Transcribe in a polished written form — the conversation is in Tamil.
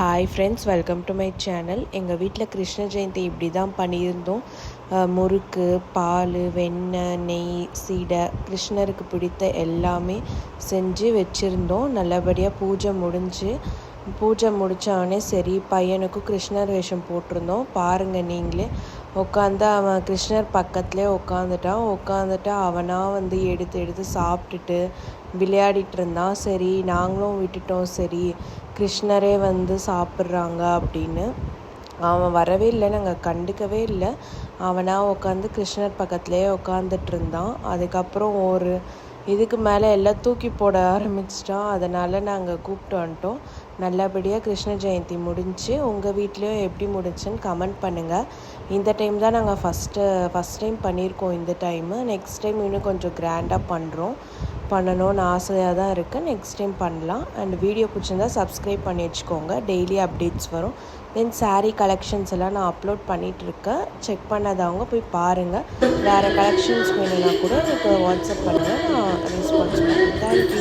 Hi friends, welcome to my channel. எங்கள் வீட்டில் கிருஷ்ண ஜெயந்தி இப்படி தான் பண்ணியிருந்தோம். முறுக்கு, பால், வெண்ணெய், நெய், சீடை, கிருஷ்ணருக்கு பிடித்த எல்லாமே செஞ்சு வச்சுருந்தோம். நல்லபடியாக பூஜை முடித்தவொடனே சரி, பையனுக்கும் கிருஷ்ணர் வேஷம் போட்டிருந்தோம். பாருங்கள் நீங்களே. உட்காந்து அவன் கிருஷ்ணர் பக்கத்துலேயே உட்காந்துட்டு அவனாக எடுத்து சாப்பிட்டுட்டு விளையாடிட்டு இருந்தான். சரி, நாங்களும் விட்டுட்டோம். சரி, கிருஷ்ணரே சாப்பிட்றாங்க அப்படின்னு. அவன் வரவே இல்லை, நாங்கள் கண்டுக்கவே இல்லை. அவனாக உட்காந்து கிருஷ்ணர் பக்கத்துலேயே உட்காந்துட்டு இருந்தான். அதுக்கப்புறம் இதுக்கு மேலே எல்லாம் தூக்கி போட ஆரம்பிச்சிட்டான். அதனால் நாங்கள் கூப்பிட்டு வந்துட்டோம். நல்லபடியாக கிருஷ்ண ஜெயந்தி முடிஞ்சு. உங்கள் வீட்லேயும் எப்படி முடிஞ்சுன்னு கமெண்ட் பண்ணுங்கள். இந்த டைம் தான் நாங்கள் ஃபஸ்ட் டைம் பண்ணியிருக்கோம். இந்த டைமு நெக்ஸ்ட் டைம் இன்னும் கொஞ்சம் கிராண்டாக பண்ணணும்னு ஆசையாக தான் இருக்குது. நெக்ஸ்ட் டைம் பண்ணலாம். அண்ட் வீடியோ பிடிச்சிருந்தா சப்ஸ்கிரைப் பண்ணி வச்சுக்கோங்க. டெய்லி அப்டேட்ஸ் வரும். தென் சாரீ கலெக்ஷன்ஸ் எல்லாம் நான் அப்லோட் பண்ணிகிட்ருக்கேன். செக் பண்ணாதவங்க போய் பாருங்கள். வேறு கலெக்ஷன்ஸ் வேணும்னா கூட எனக்கு வாட்ஸ்அப் பண்ணுங்கள், நான் ரெஸ்பான்ஸ் பண்ணுறேன். தேங்க்யூ.